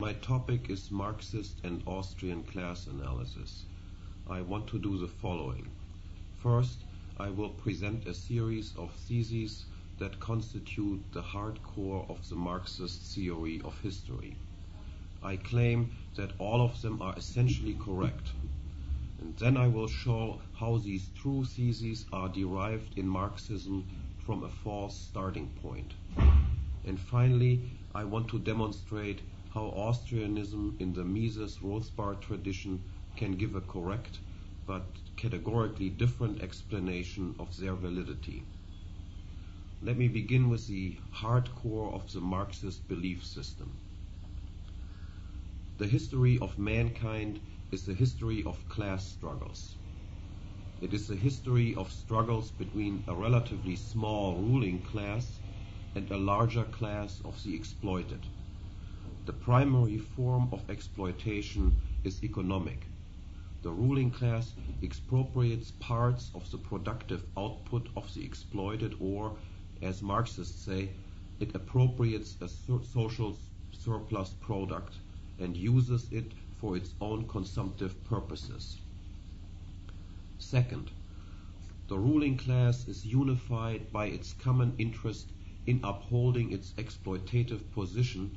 My topic is Marxist and Austrian class analysis. I want to do the following. First, I will present a series of theses that constitute the hardcore of the Marxist theory of history. I claim that all of them are essentially correct. And then I will show how these true theses are derived in Marxism from a false starting point. And finally, I want to demonstrate how Austrianism in the Mises-Rothbard tradition can give a correct but categorically different explanation of their validity. Let me begin with the hardcore of the Marxist belief system. The history of mankind is the history of class struggles. It is the history of struggles between a relatively small ruling class and a larger class of the exploited. The primary form of exploitation is economic. The ruling class expropriates parts of the productive output of the exploited, or, as Marxists say, it appropriates a social surplus product and uses it for its own consumptive purposes. Second, the ruling class is unified by its common interest in upholding its exploitative position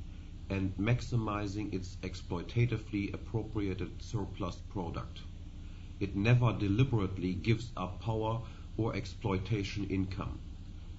and maximizing its exploitatively appropriated surplus product. It never deliberately gives up power or exploitation income.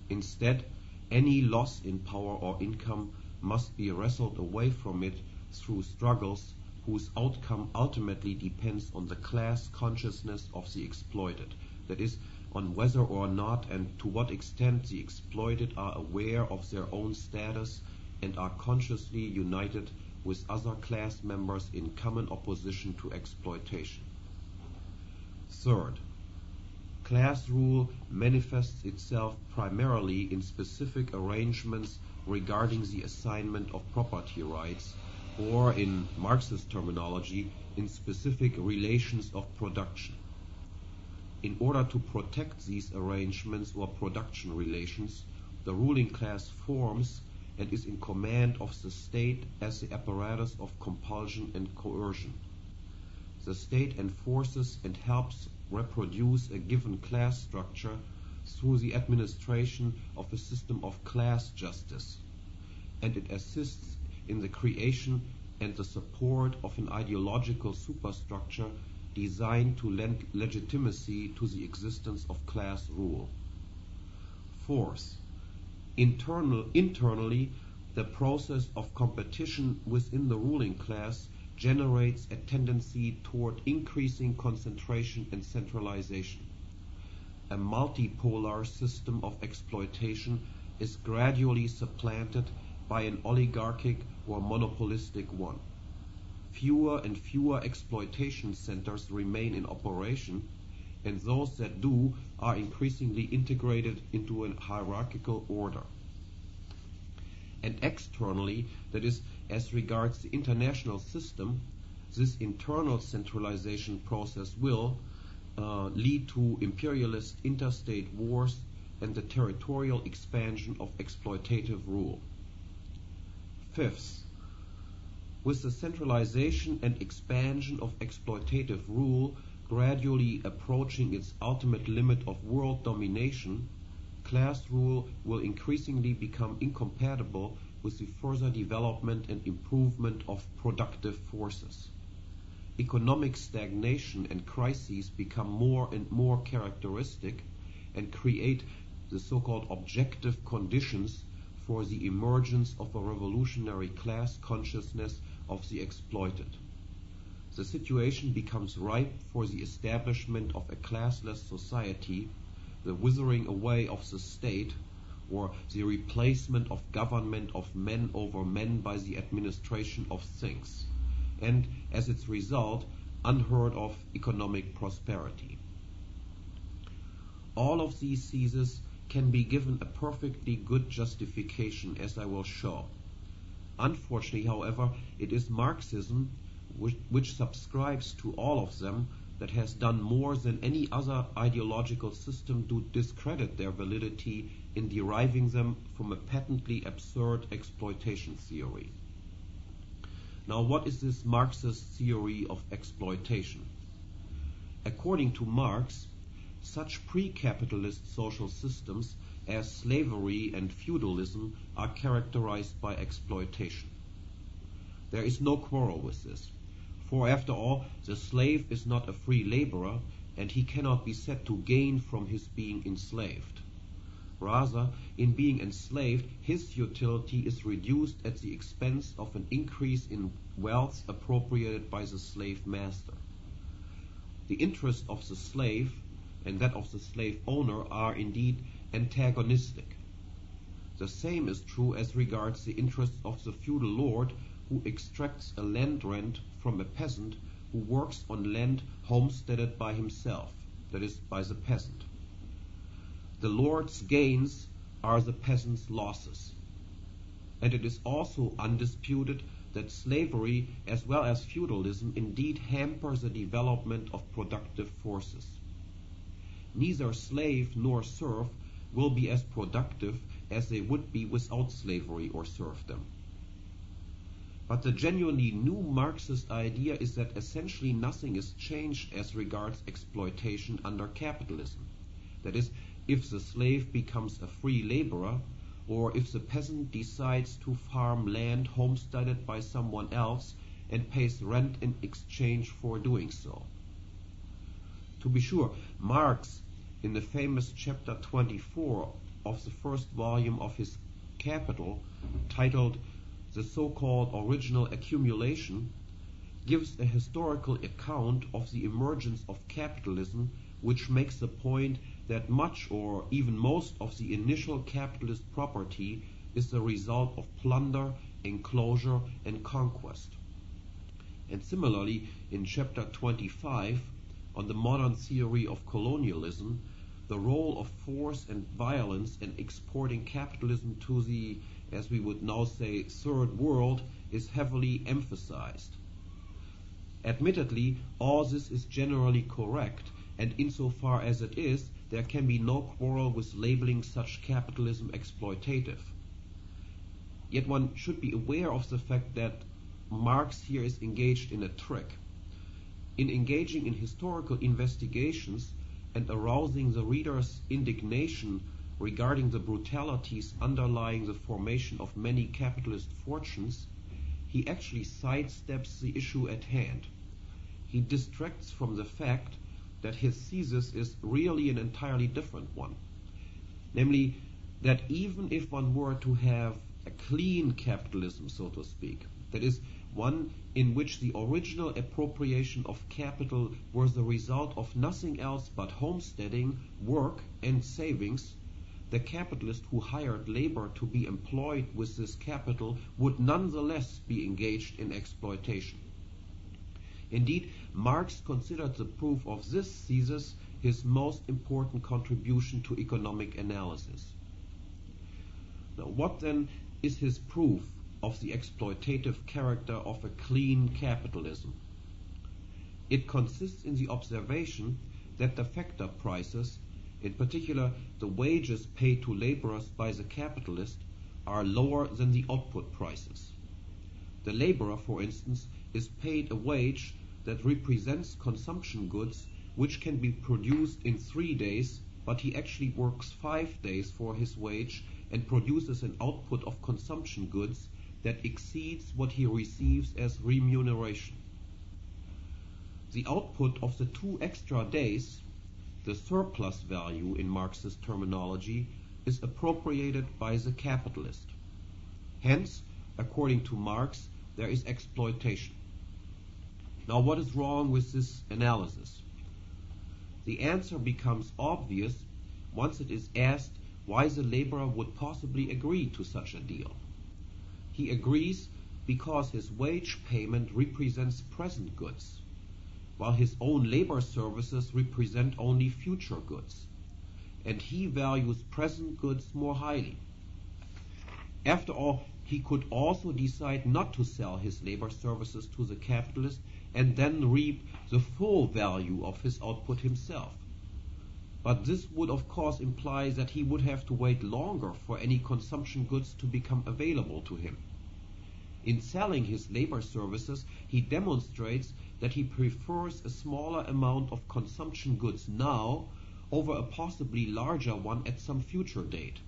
Instead, any loss in power or income must be wrestled away from it through struggles whose outcome ultimately depends on the class consciousness of the exploited, that is, on whether or not and to what extent the exploited are aware of their own status and are consciously united with other class members in common opposition to exploitation. Third, class rule manifests itself primarily in specific arrangements regarding the assignment of property rights, or in Marxist terminology, in specific relations of production. In order to protect these arrangements or production relations, the ruling class forms and is in command of the state as the apparatus of compulsion and coercion. The state enforces and helps reproduce a given class structure through the administration of a system of class justice, and it assists in the creation and the support of an ideological superstructure designed to lend legitimacy to the existence of class rule. Fourth, internally, the process of competition within the ruling class generates a tendency toward increasing concentration and centralization. A multipolar system of exploitation is gradually supplanted by an oligarchic or monopolistic one. Fewer and fewer exploitation centers remain in operation, and those that do are increasingly integrated into a hierarchical order. And externally, that is, as regards the international system, this internal centralization process will lead to imperialist interstate wars and the territorial expansion of exploitative rule. Fifth, with the centralization and expansion of exploitative rule gradually approaching its ultimate limit of world domination, class rule will increasingly become incompatible with the further development and improvement of productive forces. Economic stagnation and crises become more and more characteristic and create the so-called objective conditions for the emergence of a revolutionary class consciousness of the exploited. The situation becomes ripe for the establishment of a classless society, the withering away of the state, or the replacement of government of men over men by the administration of things, and, as its result, unheard of economic prosperity. All of these theses can be given a perfectly good justification, as I will show. Unfortunately, however, it is Marxism, which subscribes to all of them, that has done more than any other ideological system to discredit their validity in deriving them from a patently absurd exploitation theory. Now, what is this Marxist theory of exploitation? According to Marx, such pre-capitalist social systems as slavery and feudalism are characterized by exploitation. There is no quarrel with this, for after all, the slave is not a free laborer, and he cannot be said to gain from his being enslaved. Rather, in being enslaved, his utility is reduced at the expense of an increase in wealth appropriated by the slave master. The interest of the slave and that of the slave owner are indeed antagonistic. The same is true as regards the interests of the feudal lord who extracts a land rent from a peasant who works on land homesteaded by himself, that is, by the peasant. The lord's gains are the peasant's losses. And it is also undisputed that slavery as well as feudalism indeed hamper the development of productive forces. Neither slave nor serf will be as productive as they would be without slavery or serfdom. But the genuinely new Marxist idea is that essentially nothing is changed as regards exploitation under capitalism. That is, if the slave becomes a free laborer, or if the peasant decides to farm land homesteaded by someone else and pays rent in exchange for doing so. To be sure, Marx, in the famous chapter 24 of the first volume of his Capital, titled The So-Called Original Accumulation, gives a historical account of the emergence of capitalism, which makes the point that much or even most of the initial capitalist property is the result of plunder, enclosure, and conquest. And similarly, in chapter 25, on the modern theory of colonialism, the role of force and violence in exporting capitalism to the, as we would now say, third world is heavily emphasized. Admittedly, all this is generally correct, and insofar as it is, there can be no quarrel with labeling such capitalism exploitative. Yet one should be aware of the fact that Marx here is engaged in a trick. In engaging in historical investigations and arousing the reader's indignation regarding the brutalities underlying the formation of many capitalist fortunes, he actually sidesteps the issue at hand. He distracts from the fact that his thesis is really an entirely different one. Namely, that even if one were to have a clean capitalism, so to speak, that is, one in which the original appropriation of capital was the result of nothing else but homesteading, work, and savings, the capitalist who hired labor to be employed with this capital would nonetheless be engaged in exploitation. Indeed, Marx considered the proof of this thesis his most important contribution to economic analysis. Now, what then is his proof of the exploitative character of a clean capitalism? It consists in the observation that the factor prices, in particular the wages paid to laborers by the capitalist, are lower than the output prices. The laborer, for instance, is paid a wage that represents consumption goods which can be produced in 3 days, but he actually works 5 days for his wage and produces an output of consumption goods that exceeds what he receives as remuneration. The output of the 2 extra days, the surplus value in Marxist terminology, is appropriated by the capitalist. Hence, according to Marx, there is exploitation. Now, what is wrong with this analysis? The answer becomes obvious once it is asked why the laborer would possibly agree to such a deal. He agrees because his wage payment represents present goods, while his own labor services represent only future goods, and he values present goods more highly. After all, he could also decide not to sell his labor services to the capitalist and then reap the full value of his output himself. But this would of course imply that he would have to wait longer for any consumption goods to become available to him. In selling his labor services, he demonstrates that he prefers a smaller amount of consumption goods now over a possibly larger one at some future date.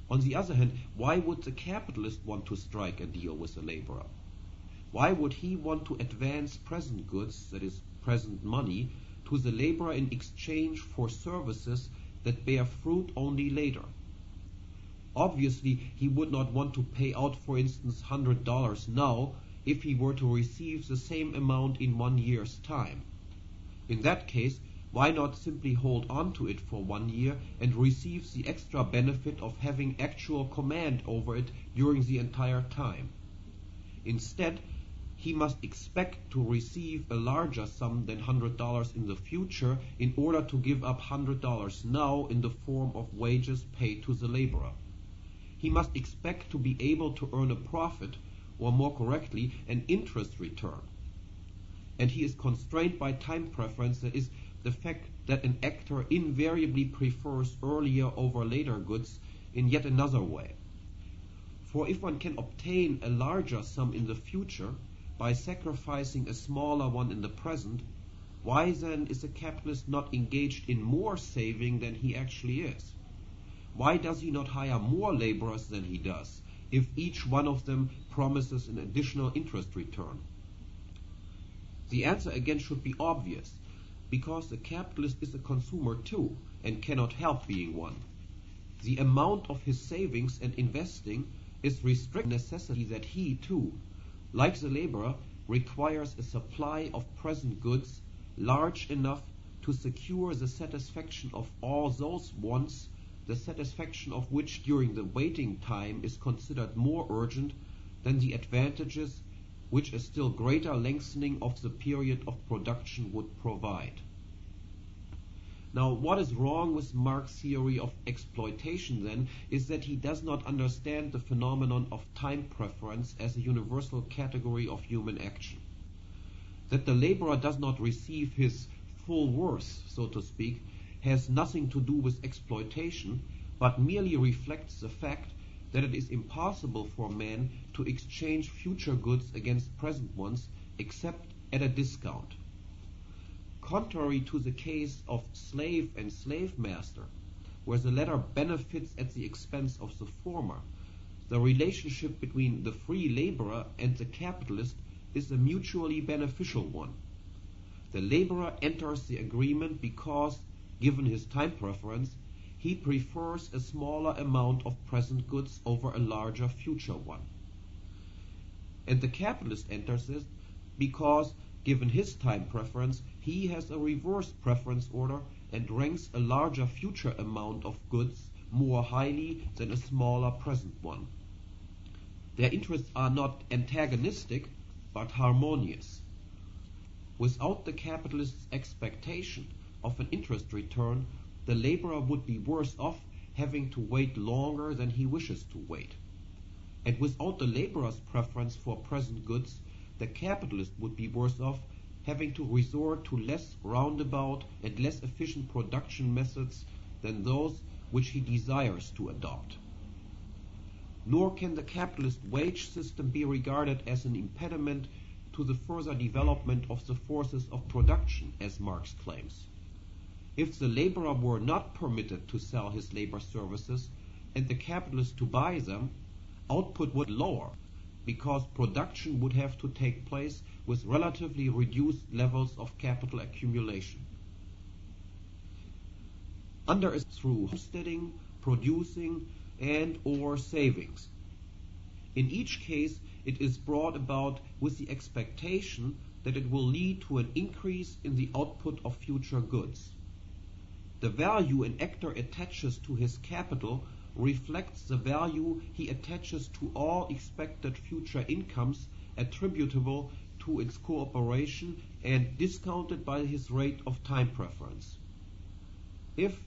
On the other hand, why would the capitalist want to strike a deal with the laborer? Why would he want to advance present goods, that is, present money, to the laborer in exchange for services that bear fruit only later? Obviously, he would not want to pay out, for instance, $100 now if he were to receive the same amount in 1 year's time. In that case, why not simply hold on to it for 1 year and receive the extra benefit of having actual command over it during the entire time? Instead, he must expect to receive a larger sum than $100 in the future in order to give up $100 now in the form of wages paid to the laborer. He must expect to be able to earn a profit, or more correctly, an interest return. And he is constrained by time preference, that is, the fact that an actor invariably prefers earlier over later goods in yet another way. For if one can obtain a larger sum in the future by sacrificing a smaller one in the present, why then is a capitalist not engaged in more saving than he actually is? Why does he not hire more laborers than he does, if each one of them promises an additional interest return? The answer again should be obvious, because the capitalist is a consumer too, and cannot help being one. The amount of his savings and investing is restricted necessity that he too, like the laborer, requires a supply of present goods large enough to secure the satisfaction of all those wants, the satisfaction of which during the waiting time is considered more urgent than the advantages which a still greater lengthening of the period of production would provide. Now, what is wrong with Marx's theory of exploitation, then, is that he does not understand the phenomenon of time preference as a universal category of human action. That the laborer does not receive his full worth, so to speak, has nothing to do with exploitation, but merely reflects the fact that it is impossible for man to exchange future goods against present ones except at a discount. Contrary to the case of slave and slave master, where the latter benefits at the expense of the former, the relationship between the free laborer and the capitalist is a mutually beneficial one. The laborer enters the agreement because, given his time preference, he prefers a smaller amount of present goods over a larger future one. And the capitalist enters it because, given his time preference, he has a reverse preference order and ranks a larger future amount of goods more highly than a smaller present one. Their interests are not antagonistic, but harmonious. Without the capitalist's expectation of an interest return, the laborer would be worse off having to wait longer than he wishes to wait. And without the laborer's preference for present goods, the capitalist would be worse off having to resort to less roundabout and less efficient production methods than those which he desires to adopt. Nor can the capitalist wage system be regarded as an impediment to the further development of the forces of production, as Marx claims. If the laborer were not permitted to sell his labor services and the capitalist to buy them, output would lower, because production would have to take place with relatively reduced levels of capital accumulation. Under is through homesteading, producing, and or savings. In each case, it is brought about with the expectation that it will lead to an increase in the output of future goods. The value an actor attaches to his capital reflects the value he attaches to all expected future incomes attributable to its cooperation and discounted by his rate of time preference. If,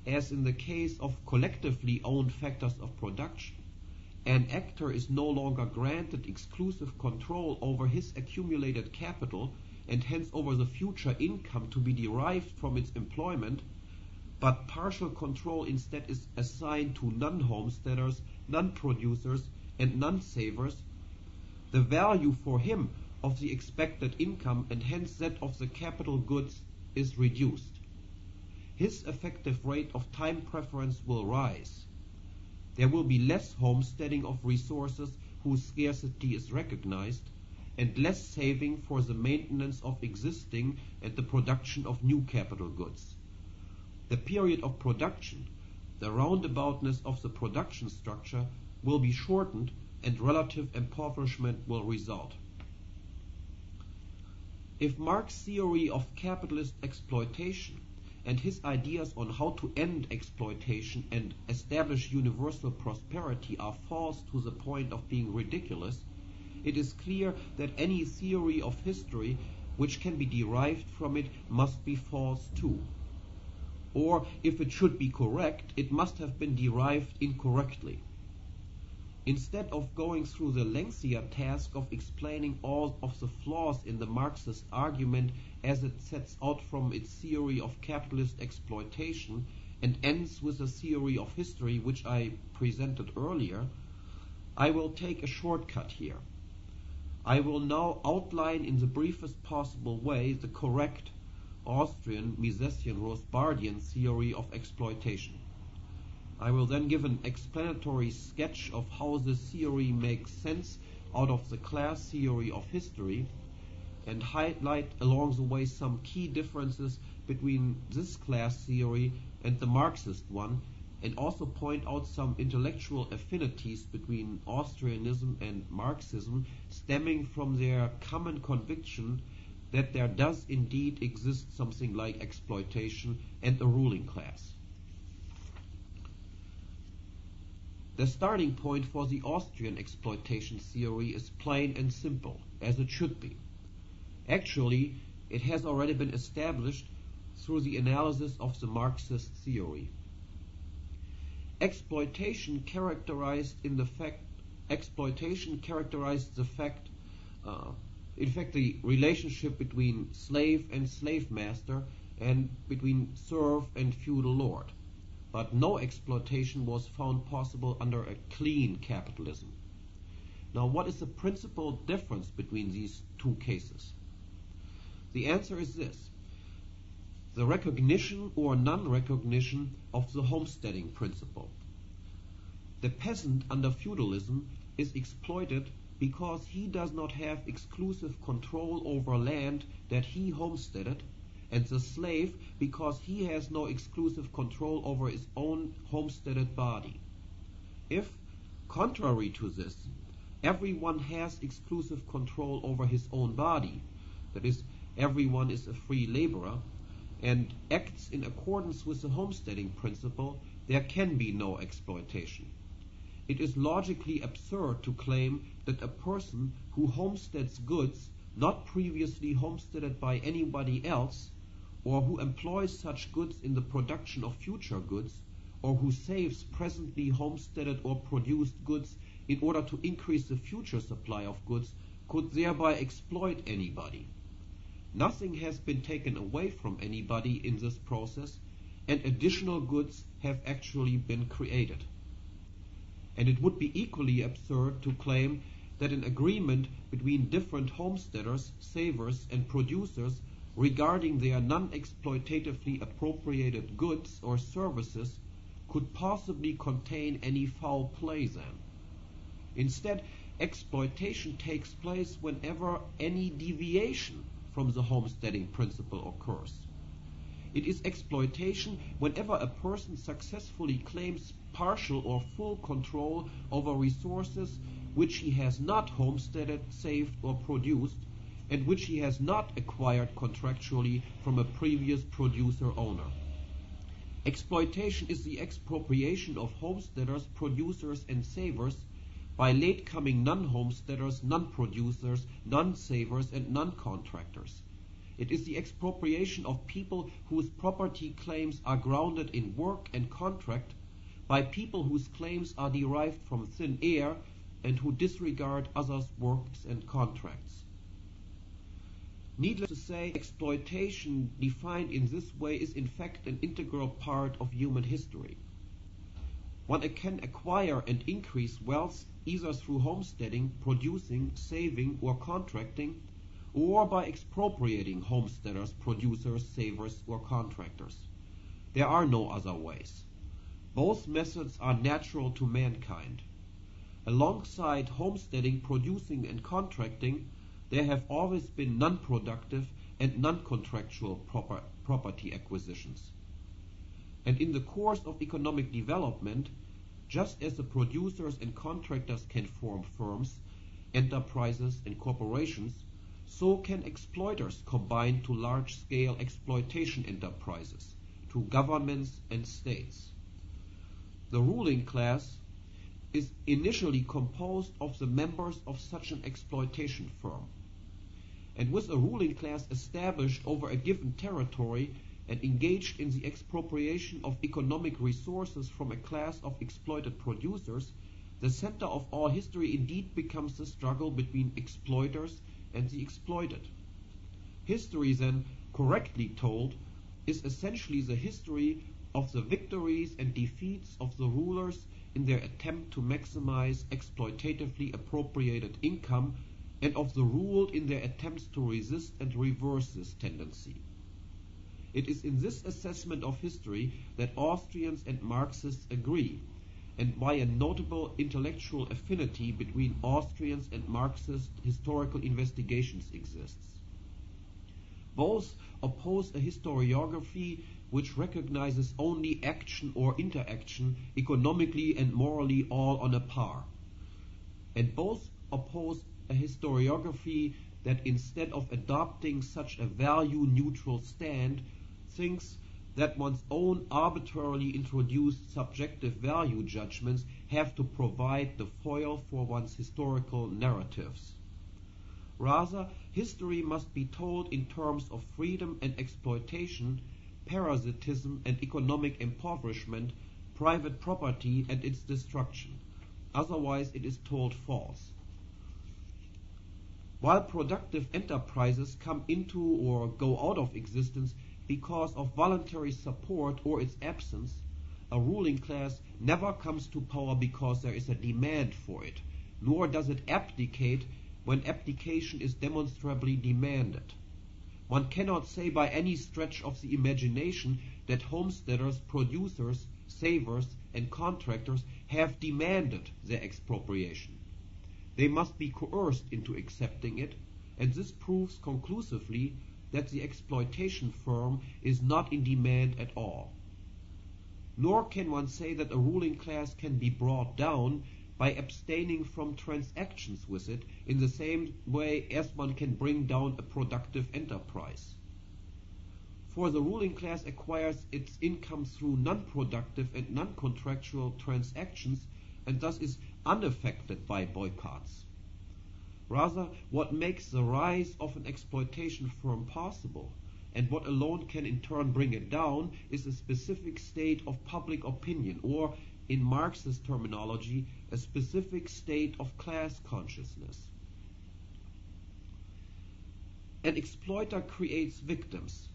as in the case of collectively owned factors of production, an actor is no longer granted exclusive control over his accumulated capital and hence over the future income to be derived from its employment, but partial control instead is assigned to non-homesteaders, non-producers, and non-savers, the value for him of the expected income and hence that of the capital goods is reduced. His effective rate of time preference will rise. There will be less homesteading of resources whose scarcity is recognized, and less saving for the maintenance of existing and the production of new capital goods. The period of production, the roundaboutness of the production structure, will be shortened and relative impoverishment will result. If Marx's theory of capitalist exploitation and his ideas on how to end exploitation and establish universal prosperity are false to the point of being ridiculous, it is clear that any theory of history which can be derived from it must be false too. Or, if it should be correct, it must have been derived incorrectly. Instead of going through the lengthier task of explaining all of the flaws in the Marxist argument as it sets out from its theory of capitalist exploitation and ends with the theory of history which I presented earlier, I will take a shortcut here. I will now outline in the briefest possible way the correct Austrian Misesian-Rothbardian theory of exploitation. I will then give an explanatory sketch of how this theory makes sense out of the class theory of history and highlight along the way some key differences between this class theory and the Marxist one, and also point out some intellectual affinities between Austrianism and Marxism stemming from their common conviction that there does indeed exist something like exploitation and a ruling class. The starting point for the Austrian exploitation theory is plain and simple, as it should be. Actually, it has already been established through the analysis of the Marxist theory. Exploitation characterized the relationship between slave and slave master and between serf and feudal lord. But no exploitation was found possible under a clean capitalism. Now, what is the principal difference between these two cases? The answer is this: the recognition or non-recognition of the homesteading principle. The peasant under feudalism is exploited because he does not have exclusive control over land that he homesteaded, and the slave because he has no exclusive control over his own homesteaded body. If, contrary to this, everyone has exclusive control over his own body, that is, everyone is a free laborer, and acts in accordance with the homesteading principle, there can be no exploitation. It is logically absurd to claim that a person who homesteads goods not previously homesteaded by anybody else, or who employs such goods in the production of future goods, or who saves presently homesteaded or produced goods in order to increase the future supply of goods, could thereby exploit anybody. Nothing has been taken away from anybody in this process, and additional goods have actually been created. And it would be equally absurd to claim that an agreement between different homesteaders, savers, and producers regarding their non-exploitatively appropriated goods or services could possibly contain any foul play then. Instead, exploitation takes place whenever any deviation from the homesteading principle occurs. It is exploitation whenever a person successfully claims partial or full control over resources which he has not homesteaded, saved, or produced, and which he has not acquired contractually from a previous producer-owner. Exploitation is the expropriation of homesteaders, producers, and savers by late-coming non-homesteaders, non-producers, non-savers, and non-contractors. It is the expropriation of people whose property claims are grounded in work and contract by people whose claims are derived from thin air and who disregard others' works and contracts. Needless to say, exploitation defined in this way is in fact an integral part of human history. One can acquire and increase wealth either through homesteading, producing, saving, or contracting, or by expropriating homesteaders, producers, savers, or contractors. There are no other ways. Both methods are natural to mankind. Alongside homesteading, producing, and contracting, there have always been non-productive and non-contractual property acquisitions. And in the course of economic development, just as the producers and contractors can form firms, enterprises, and corporations, so can exploiters combine to large-scale exploitation enterprises, to governments and states. The ruling class is initially composed of the members of such an exploitation firm. And with a ruling class established over a given territory and engaged in the expropriation of economic resources from a class of exploited producers, the center of all history indeed becomes the struggle between exploiters and the exploited. History, then, correctly told, is essentially the history of the victories and defeats of the rulers in their attempt to maximize exploitatively appropriated income, and of the ruled in their attempts to resist and reverse this tendency. It is in this assessment of history that Austrians and Marxists agree, and why a notable intellectual affinity between Austrians and Marxist historical investigations exists. Both oppose a historiography which recognizes only action or interaction, economically and morally all on a par. And both oppose a historiography that instead of adopting such a value-neutral stand, thinks that one's own arbitrarily introduced subjective value judgments have to provide the foil for one's historical narratives. Rather, history must be told in terms of freedom and exploitation, parasitism and economic impoverishment, private property and its destruction. Otherwise it is told false. While productive enterprises come into or go out of existence because of voluntary support or its absence, a ruling class never comes to power because there is a demand for it, nor does it abdicate when abdication is demonstrably demanded. One cannot say by any stretch of the imagination that homesteaders, producers, savers, and contractors have demanded their expropriation. They must be coerced into accepting it, and this proves conclusively that the exploitation firm is not in demand at all. Nor can one say that a ruling class can be brought down by abstaining from transactions with it in the same way as one can bring down a productive enterprise. For the ruling class acquires its income through non-productive and non-contractual transactions and thus is unaffected by boycotts. Rather, what makes the rise of an exploitation firm possible, and what alone can in turn bring it down, is a specific state of public opinion, or, in Marxist terminology, a specific state of class consciousness. An exploiter creates victims,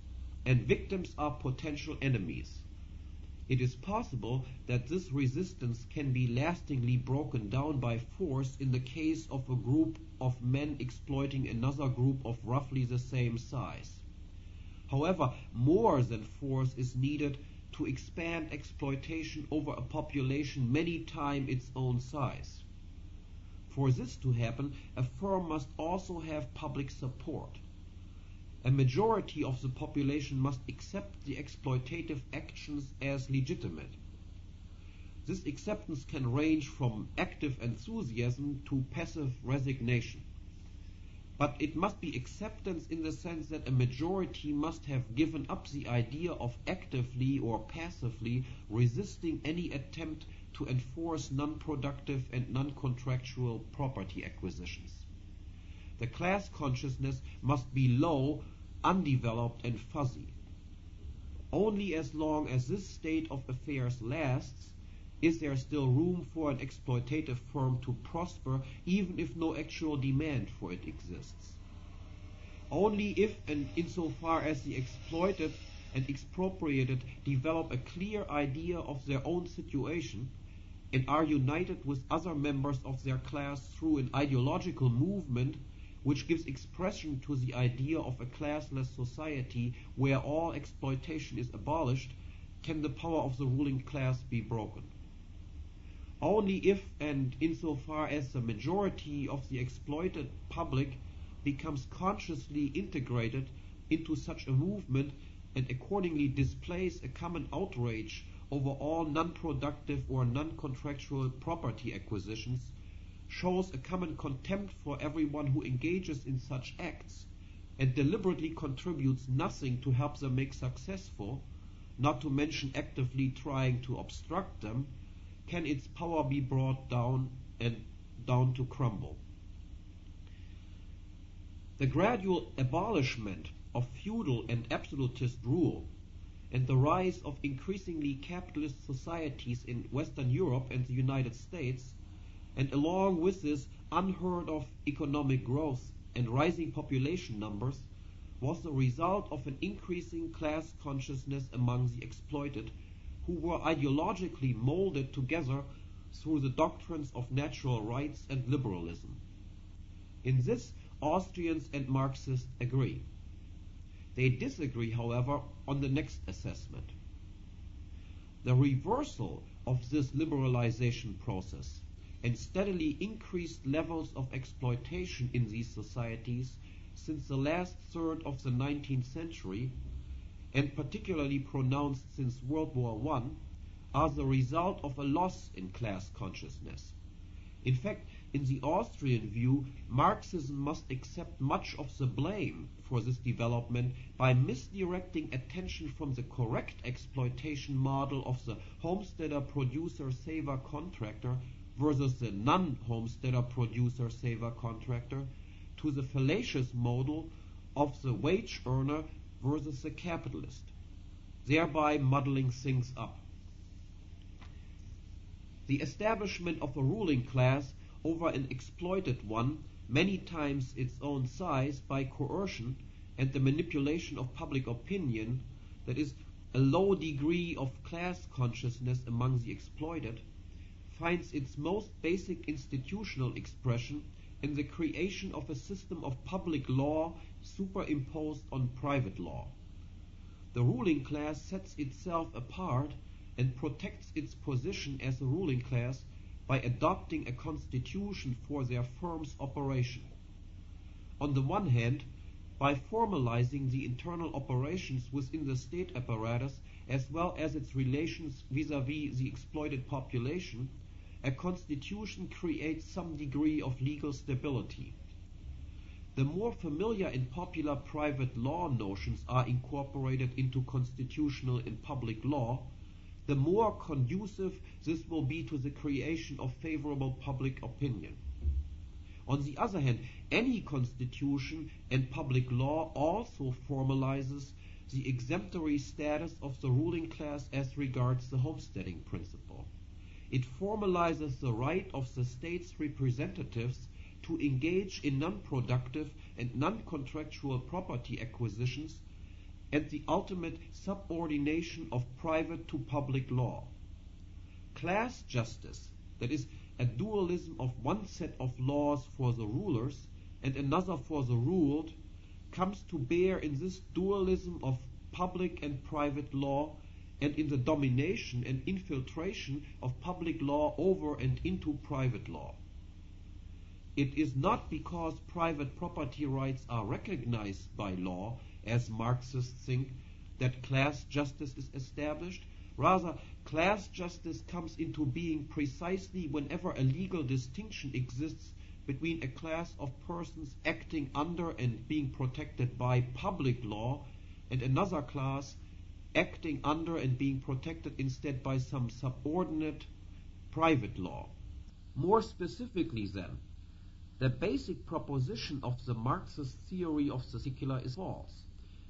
and victims are potential enemies. It is possible that this resistance can be lastingly broken down by force in the case of a group of men exploiting another group of roughly the same size. However, more than force is needed to expand exploitation over a population many times its own size. For this to happen, a firm must also have public support. A majority of the population must accept the exploitative actions as legitimate. This acceptance can range from active enthusiasm to passive resignation. But it must be acceptance in the sense that a majority must have given up the idea of actively or passively resisting any attempt to enforce non-productive and non-contractual property acquisitions. The class consciousness must be low, undeveloped and fuzzy. Only as long as this state of affairs lasts is there still room for an exploitative firm to prosper, even if no actual demand for it exists. Only if and insofar as the exploited and expropriated develop a clear idea of their own situation, and are united with other members of their class through an ideological movement which gives expression to the idea of a classless society where all exploitation is abolished, can the power of the ruling class be broken. Only if and insofar as the majority of the exploited public becomes consciously integrated into such a movement and accordingly displays a common outrage over all non-productive or non-contractual property acquisitions, shows a common contempt for everyone who engages in such acts, and deliberately contributes nothing to help them make successful, not to mention actively trying to obstruct them, can its power be brought down to crumble. The gradual abolishment of feudal and absolutist rule and the rise of increasingly capitalist societies in Western Europe and the United States, and along with this unheard of economic growth and rising population numbers, was the result of an increasing class consciousness among the exploited, who were ideologically molded together through the doctrines of natural rights and liberalism. In this, Austrians and Marxists agree. They disagree, however, on the next assessment. The reversal of this liberalization process and steadily increased levels of exploitation in these societies since the last third of the 19th century, and particularly pronounced since World War I, are the result of a loss in class consciousness. In fact, in the Austrian view, Marxism must accept much of the blame for this development by misdirecting attention from the correct exploitation model of the homesteader producer saver contractor versus the non-homesteader producer saver contractor to the fallacious model of the wage earner versus the capitalist, thereby muddling things up. The establishment of a ruling class over an exploited one, many times its own size, by coercion and the manipulation of public opinion, that is, a low degree of class consciousness among the exploited, finds its most basic institutional expression in the creation of a system of public law superimposed on private law. The ruling class sets itself apart and protects its position as a ruling class by adopting a constitution for their firm's operation. On the one hand, by formalizing the internal operations within the state apparatus as well as its relations vis-à-vis the exploited population, a constitution creates some degree of legal stability. The more familiar and popular private law notions are incorporated into constitutional and public law, the more conducive this will be to the creation of favorable public opinion. On the other hand, any constitution and public law also formalizes the exemplary status of the ruling class as regards the homesteading principle. It formalizes the right of the state's representatives to engage in non-productive and non-contractual property acquisitions and the ultimate subordination of private to public law. Class justice, that is, a dualism of one set of laws for the rulers and another for the ruled, comes to bear in this dualism of public and private law and in the domination and infiltration of public law over and into private law. It is not because private property rights are recognized by law, as Marxists think, that class justice is established. Rather, class justice comes into being precisely whenever a legal distinction exists between a class of persons acting under and being protected by public law and another class acting under and being protected instead by some subordinate private law. More specifically then, the basic proposition of the Marxist theory of the secular is false.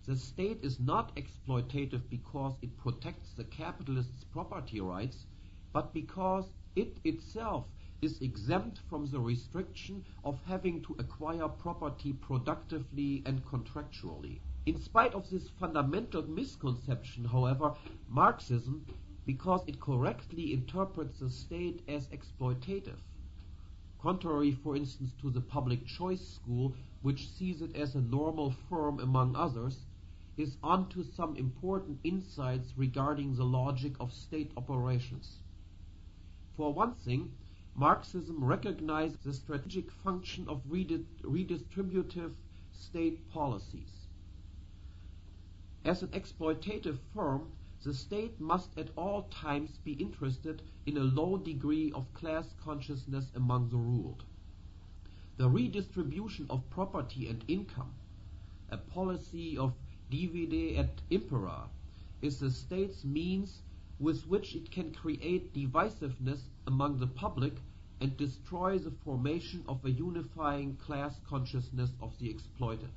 The state is not exploitative because it protects the capitalist's property rights, but because it itself is exempt from the restriction of having to acquire property productively and contractually. In spite of this fundamental misconception, however, Marxism, because it correctly interprets the state as exploitative, contrary, for instance, to the public choice school, which sees it as a normal form among others, is onto some important insights regarding the logic of state operations. For one thing, Marxism recognizes the strategic function of redistributive state policies. As an exploitative firm, the state must at all times be interested in a low degree of class consciousness among the ruled. The redistribution of property and income, a policy of divide et impera, is the state's means with which it can create divisiveness among the public and destroy the formation of a unifying class consciousness of the exploited.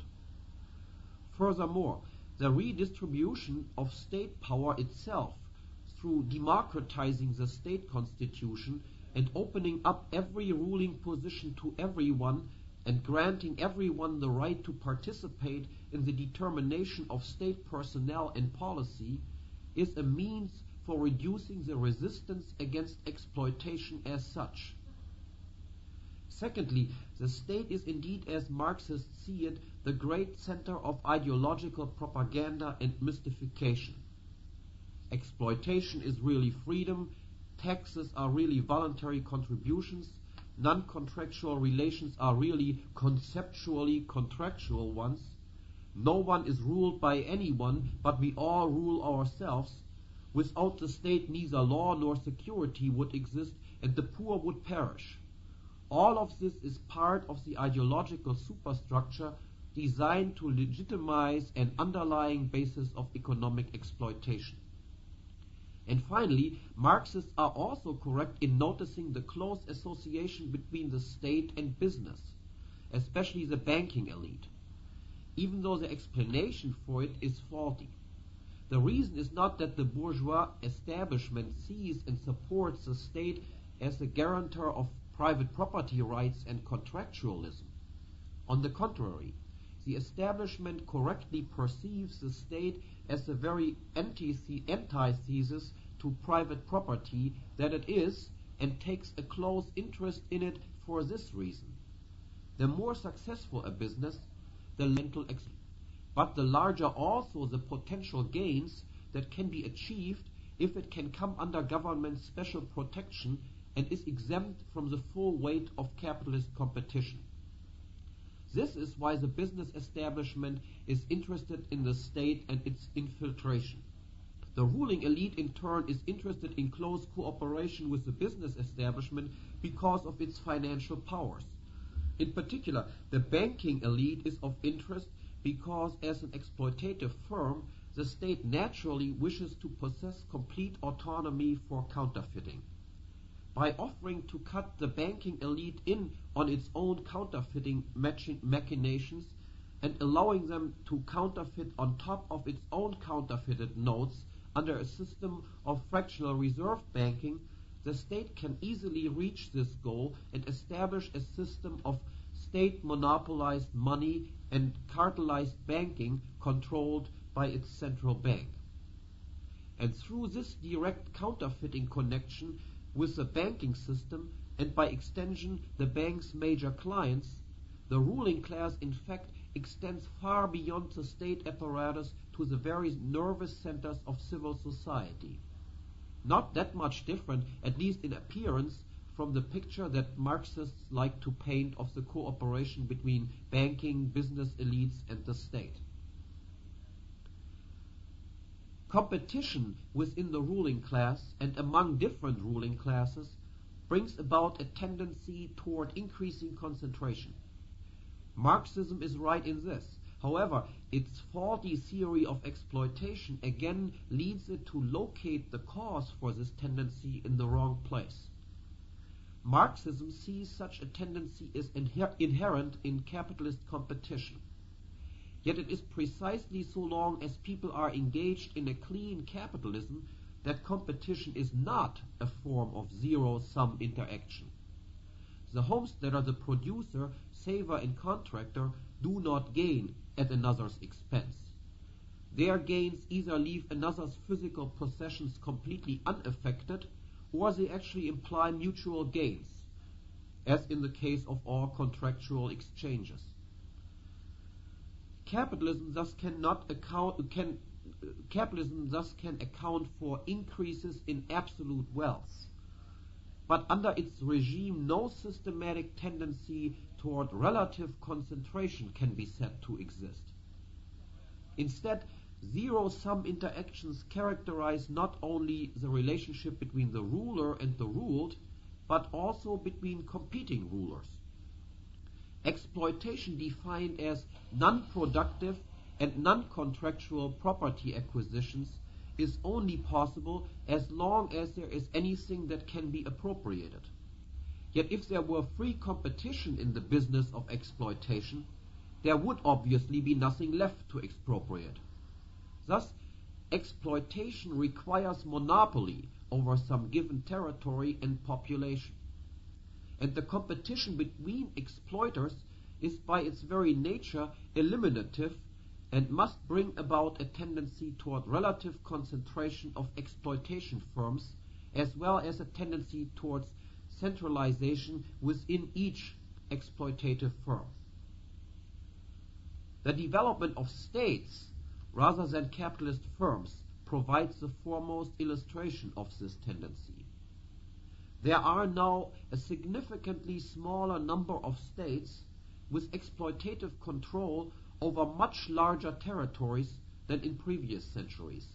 Furthermore, the redistribution of state power itself, through democratizing the state constitution and opening up every ruling position to everyone and granting everyone the right to participate in the determination of state personnel and policy, is a means for reducing the resistance against exploitation as such. Secondly, the state is indeed, as Marxists see it, the great center of ideological propaganda and mystification. Exploitation is really freedom, taxes are really voluntary contributions, non-contractual relations are really conceptually contractual ones, no one is ruled by anyone, but we all rule ourselves. Without the state neither law nor security would exist, and the poor would perish. All of this is part of the ideological superstructure designed to legitimize an underlying basis of economic exploitation. And finally, Marxists are also correct in noticing the close association between the state and business, especially the banking elite, even though the explanation for it is faulty. The reason is not that the bourgeois establishment sees and supports the state as a guarantor of private property rights and contractualism. On the contrary, the establishment correctly perceives the state as the very antithesis to private property that it is, and takes a close interest in it for this reason. The more successful a business, the mental but the larger also the potential gains that can be achieved if it can come under government special protection and is exempt from the full weight of capitalist competition. This is why the business establishment is interested in the state and its infiltration. The ruling elite in turn is interested in close cooperation with the business establishment because of its financial powers. In particular, the banking elite is of interest because as an exploitative firm, the state naturally wishes to possess complete autonomy for counterfeiting. By offering to cut the banking elite in on its own counterfeiting machinations and allowing them to counterfeit on top of its own counterfeited notes under a system of fractional reserve banking, the state can easily reach this goal and establish a system of state monopolized money and cartelized banking controlled by its central bank. And through this direct counterfeiting connection with the banking system, and by extension the bank's major clients, the ruling class in fact extends far beyond the state apparatus to the very nervous centers of civil society. Not that much different, at least in appearance, from the picture that Marxists like to paint of the cooperation between banking, business elites, and the state. Competition within the ruling class and among different ruling classes brings about a tendency toward increasing concentration. Marxism is right in this. However, its faulty theory of exploitation again leads it to locate the cause for this tendency in the wrong place. Marxism sees such a tendency as inherent in capitalist competition. Yet it is precisely so long as people are engaged in a clean capitalism that competition is not a form of zero-sum interaction. The homesteader, the producer, saver, and contractor do not gain at another's expense. Their gains either leave another's physical possessions completely unaffected, or they actually imply mutual gains, as in the case of all contractual exchanges. Capitalism thus can account for increases in absolute wealth, but under its regime no systematic tendency toward relative concentration can be said to exist. Instead, zero-sum interactions characterize not only the relationship between the ruler and the ruled, but also between competing rulers. Exploitation defined as non-productive and non-contractual property acquisitions is only possible as long as there is anything that can be appropriated. Yet if there were free competition in the business of exploitation, there would obviously be nothing left to expropriate. Thus, exploitation requires monopoly over some given territory and population. And the competition between exploiters is by its very nature eliminative and must bring about a tendency toward relative concentration of exploitation firms, as well as a tendency towards centralization within each exploitative firm. The development of states rather than capitalist firms provides the foremost illustration of this tendency. There are now a significantly smaller number of states with exploitative control over much larger territories than in previous centuries.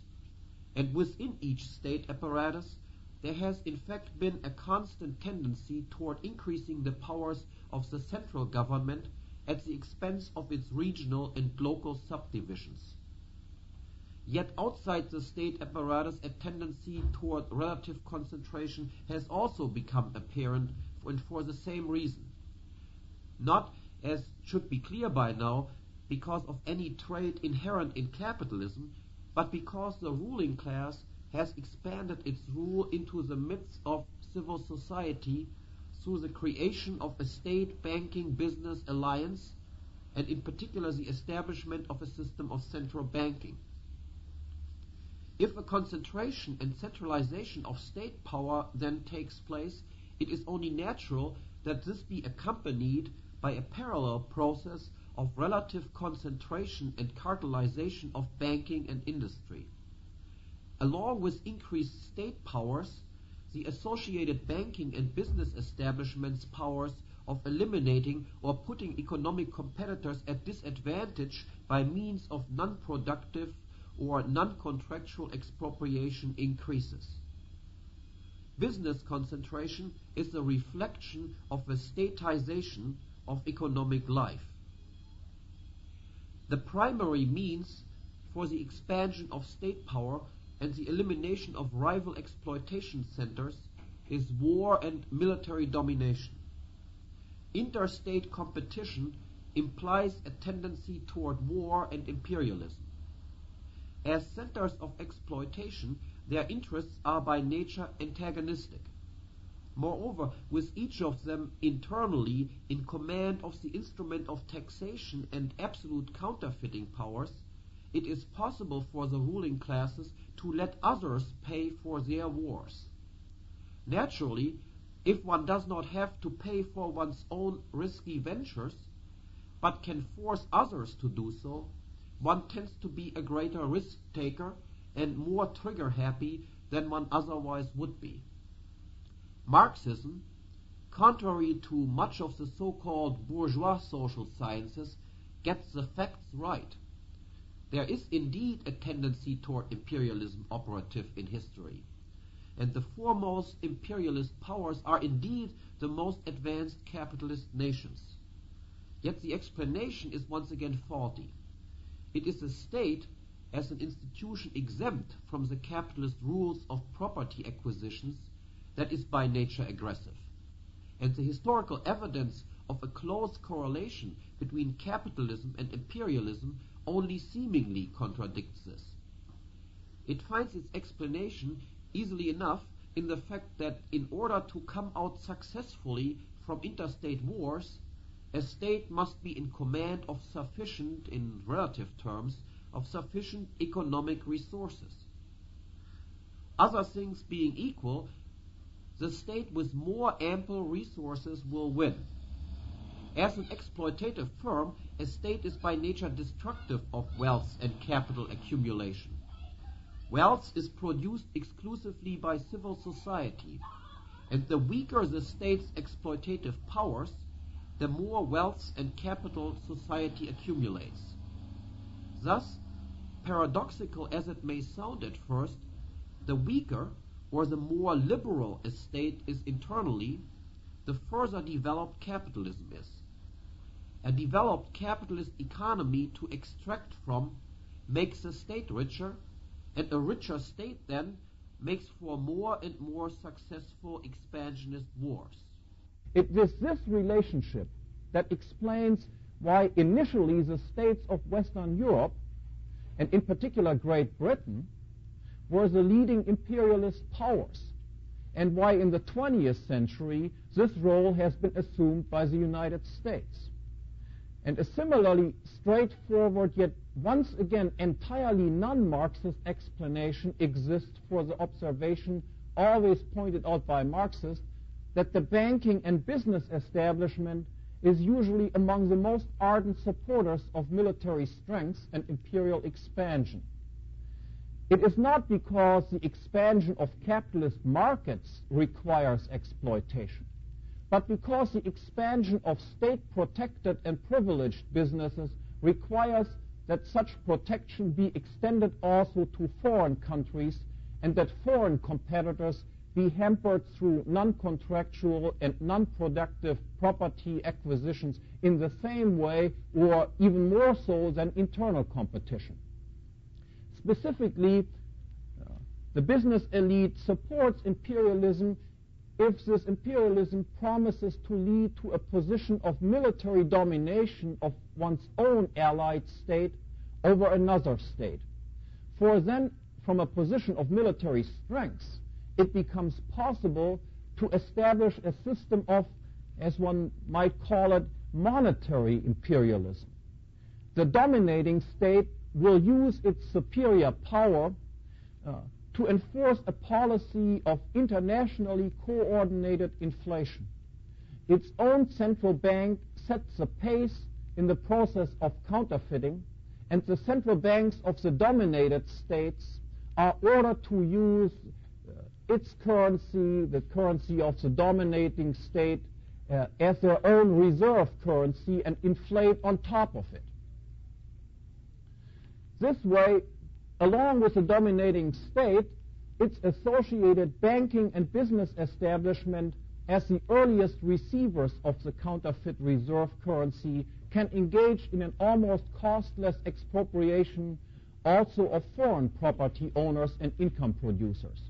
And within each state apparatus, there has in fact been a constant tendency toward increasing the powers of the central government at the expense of its regional and local subdivisions. Yet outside the state apparatus, a tendency toward relative concentration has also become apparent, and for the same reason. Not, as should be clear by now, because of any trait inherent in capitalism, but because the ruling class has expanded its rule into the midst of civil society through the creation of a state banking business alliance, and in particular the establishment of a system of central banking. If a concentration and centralization of state power then takes place, it is only natural that this be accompanied by a parallel process of relative concentration and cartelization of banking and industry. Along with increased state powers, the associated banking and business establishments' powers of eliminating or putting economic competitors at disadvantage by means of non-productive or non-contractual expropriation increases. Business concentration is the reflection of the statization of economic life. The primary means for the expansion of state power and the elimination of rival exploitation centers is war and military domination. Interstate competition implies a tendency toward war and imperialism. As centers of exploitation, their interests are by nature antagonistic. Moreover, with each of them internally in command of the instrument of taxation and absolute counterfeiting powers, it is possible for the ruling classes to let others pay for their wars. Naturally, if one does not have to pay for one's own risky ventures, but can force others to do so, one tends to be a greater risk-taker and more trigger-happy than one otherwise would be. Marxism, contrary to much of the so-called bourgeois social sciences, gets the facts right. There is indeed a tendency toward imperialism operative in history, and the foremost imperialist powers are indeed the most advanced capitalist nations. Yet the explanation is once again faulty. It is the state as an institution exempt from the capitalist rules of property acquisitions that is by nature aggressive. And the historical evidence of a close correlation between capitalism and imperialism only seemingly contradicts this. It finds its explanation easily enough in the fact that in order to come out successfully from interstate wars, a state must be in command of sufficient, in relative terms, of sufficient economic resources. Other things being equal, the state with more ample resources will win. As an exploitative firm, a state is by nature destructive of wealth and capital accumulation. Wealth is produced exclusively by civil society, and the weaker the state's exploitative powers, the more wealth and capital society accumulates. Thus, paradoxical as it may sound at first, the weaker or the more liberal a state is internally, the further developed capitalism is. A developed capitalist economy to extract from makes the state richer, and a richer state then makes for more and more successful expansionist wars. It is this relationship that explains why initially the states of Western Europe, and in particular Great Britain, were the leading imperialist powers, and why in the 20th century this role has been assumed by the United States. And a similarly straightforward yet once again entirely non-Marxist explanation exists for the observation always pointed out by Marxists that the banking and business establishment is usually among the most ardent supporters of military strength and imperial expansion. It is not because the expansion of capitalist markets requires exploitation, but because the expansion of state-protected and privileged businesses requires that such protection be extended also to foreign countries and that foreign competitors be hampered through non-contractual and non-productive property acquisitions in the same way or even more so than internal competition. Specifically, the business elite supports imperialism if this imperialism promises to lead to a position of military domination of one's own allied state over another state. For then, from a position of military strength, it becomes possible to establish a system of, as one might call it, monetary imperialism. The dominating state will use its superior power to enforce a policy of internationally coordinated inflation. Its own central bank sets the pace in the process of counterfeiting, and the central banks of the dominated states are ordered to use its currency, the currency of the dominating state, as their own reserve currency and inflate on top of it. This way, along with the dominating state, its associated banking and business establishment, as the earliest receivers of the counterfeit reserve currency, can engage in an almost costless expropriation also of foreign property owners and income producers.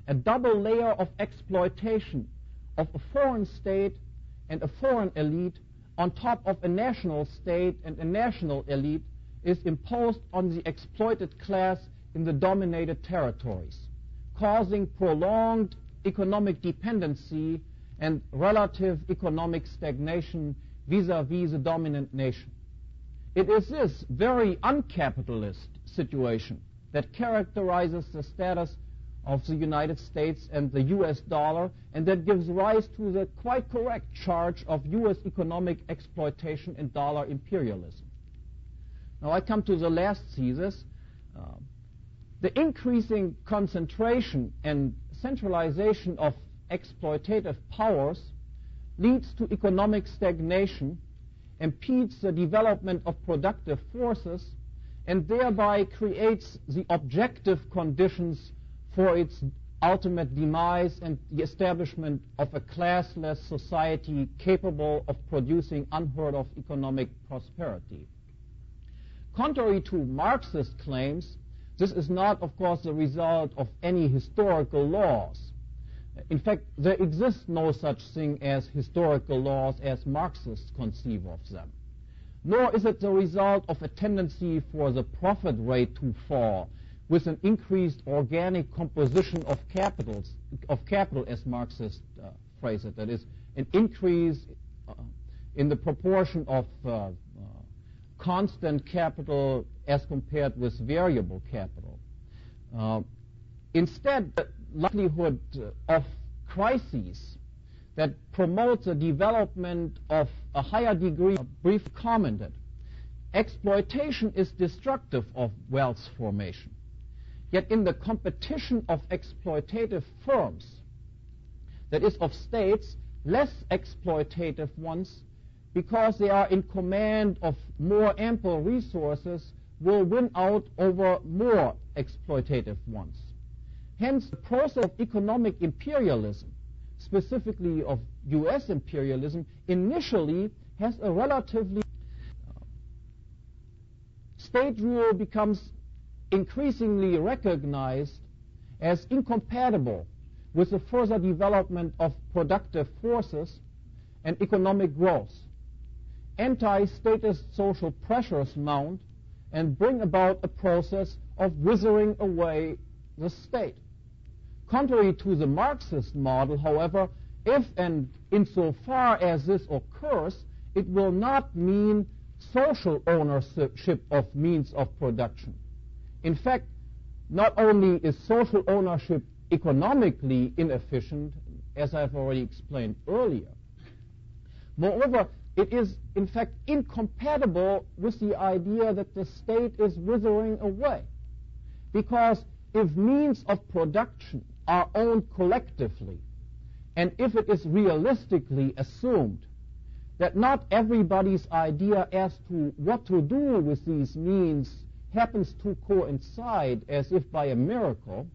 A double layer of exploitation of a foreign state and a foreign elite on top of a national state and a national elite is imposed on the exploited class in the dominated territories, causing prolonged economic dependency and relative economic stagnation vis-à-vis the dominant nation. It is this very uncapitalist situation that characterizes the status of the United States and the U.S. dollar, and that gives rise to the quite correct charge of U.S. economic exploitation and dollar imperialism. Now I come to the last thesis. The increasing concentration and centralization of exploitative powers leads to economic stagnation, impedes the development of productive forces, and thereby creates the objective conditions for its ultimate demise and the establishment of a classless society capable of producing unheard of economic prosperity. Contrary to Marxist claims, this is not, of course, the result of any historical laws. In fact, there exists no such thing as historical laws as Marxists conceive of them. Nor is it the result of a tendency for the profit rate to fall with an increased organic composition of capital, as Marxists phrase it. That is, an increase in the proportion of constant capital as compared with variable capital. Instead, the likelihood of crises that promotes the development of a higher degree of brief commented. Exploitation is destructive of wealth formation. Yet in the competition of exploitative firms, that is of states, less exploitative ones, because they are in command of more ample resources, will win out over more exploitative ones. Hence, the process of economic imperialism, specifically of U.S. imperialism, initially has a relatively state rule becomes increasingly recognized as incompatible with the further development of productive forces and economic growth. Anti-statist social pressures mount and bring about a process of withering away the state. Contrary to the Marxist model, however, if and insofar as this occurs, it will not mean social ownership of means of production. In fact, not only is social ownership economically inefficient, as I've already explained earlier, moreover, it is in fact incompatible with the idea that the state is withering away. Because if means of production are owned collectively, and if it is realistically assumed that not everybody's idea as to what to do with these means happens to coincide as if by a miracle,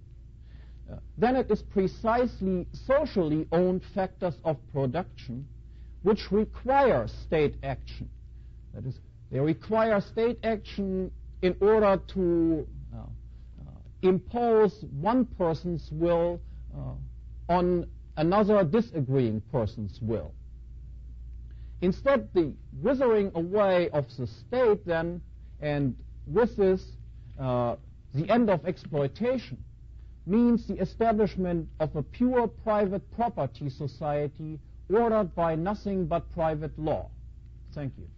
then it is precisely socially owned factors of production which require state action. That is, they require state action in order to impose one person's will on another disagreeing person's will. Instead, the withering away of the state then, and with this, the end of exploitation, means the establishment of a pure private property society ordered by nothing but private law. Thank you.